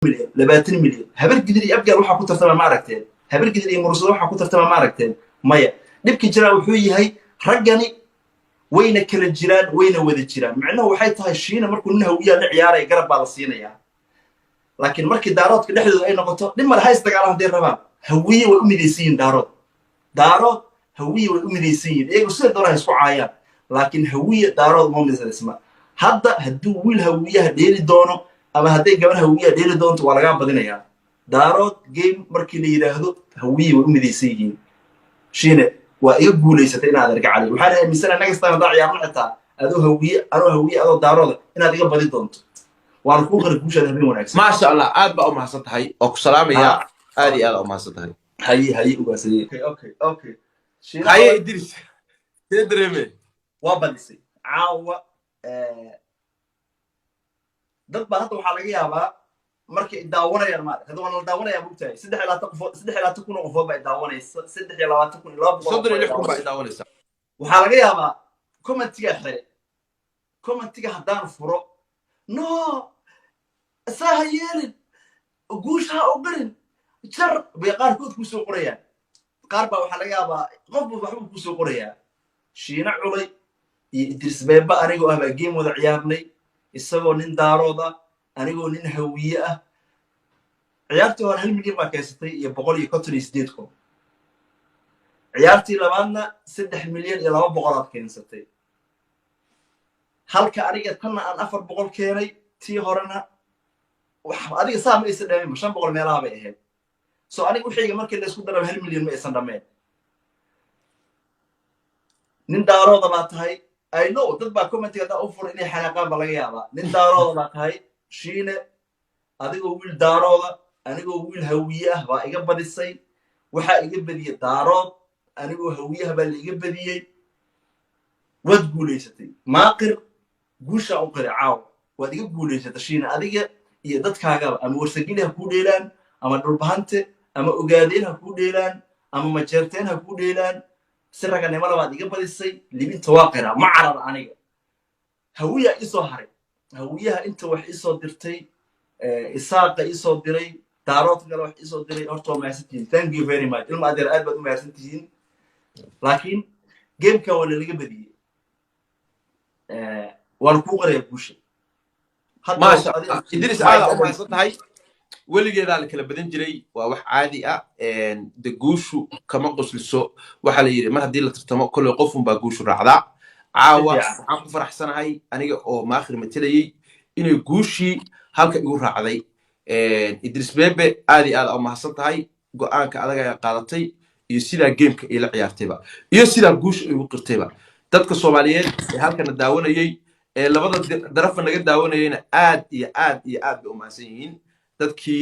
20 milyan habar gidir iyo abgaal waxa ku tartama ma aragteen habar gidir iyo mursado waxa ku tartama ma aragteen maya dhibki jira wuxuu yahay raggani wayna kala jiraan wayna wada jiraan macnaheedu waxay tahay shiina markuu nin hawiya la ciyaaray garab baa la siinayaa laakiin markii daaroodka dhexdooda ay noqoto dhimar hays dagaalan hadii rabaan hawiye way u midaysiin daarood hawiye way u midaysiin iyagu sida doonay isku caayaan laakiin hawiye daarood ma midaysan hadda hadduu wiil hawiyaha dheeli doono ama hadday gabar hawiyaha dheeli doonto waa laga badinayaa daarood game markii la yiraahdo hawiye way u midaysiin shiina waa iga guuleysatay inaad arga cali waxaan aaminsanaa nagastaan daa ciyaarno xitaa adoo hawiye adoo daarooda inaad iga badi doonto waan ku qara guusha habeen wanaagsan ma sha Allah aad baa u mahadsan tahay oo ku salaamaya aad iyo aad u mahadsan tahay haye ugaasay okay haye Idris tedreme waa badisay caawa dad baa hadda waxaa laga yaabaa markay daawanayaan maad hadda waan la daawanayaa bugtahay 3 kun qof baa daawanaysa 3 kun baa daawanaysa waxaa laga yaabaa commentiga haddaan furo no sahayeelin guusha u garin jar bay qaarkood ku soo qorayaan qaar baa waxaa laga yaabaa qofba waxba ku soo qorayaa shiina culay iyo Idris Beeba anigoo ah baa game wada ciyaarnay isagoo nin daarooda anigoo nin hawiye ah ciyaartii hore 1 milyan baa kaysatay iyo 158 kun ciyaartii labaadna 3 milyan iyo 200 aad keensatay halka aniga tan aan 400 keenay tii horena wax adiga saam aysan dhameyn 500 meelaha bay ahayd soo aniga wixiga markii la isku daro 1 milyan ma aysan dhameyn nin daarooda baa tahay I know dad baa commentiga daa u furo inay xanaaqaan ba laga yaabaa nin daarooda baa tahay shiine adigoo wiil daarooda anigoo wiil hawiye ah baa iga badisay waxa iga badiyay daarood anigoo hawiyaha baa la iga badiyay wad guuleysatay maaqir guusha u qari caaw wad iga guuleysatay shiine adiga iyo dadkaaga ama warsagiliha ku dheelaan ama dhulbahante ama ogaadeen ha ku dheelaan ama majeerteen ha ku dheelaan siraga nimada baad iga badisay libinta waa qira ma carar aniga hawiya isoo haray hawiyaha inta wax isoo dirtay isaaqa isoo diray daarood kale wax isoo diray horto maasantiin thank you very much ilma adeer aad baad u maasantiin laakiin gameka wala laga badiyay waan ku qaraya guusha ما شاء الله إدريس هذا ما يصدقها ولقي ذلك لبدن جري وواحد عادي دقوشو كما قص للسوق وحلي ما هدي لترتم كل يقفون بقوشو رعدا عاوة عم فرح سنة هاي أنا أو ما آخر متلي إنه قوشي هالك يقول رعدي إدريس بيبي عادي أو ما صدقها هاي قان كأذا قالتي يصير جيمك إلى عيارتبا يصير قوش يوقرتبا تذكر الصوماليين هالك نداونا يي labada daraf naga daawanayna aad iyo aad bay u mahadsan yihiin dadkii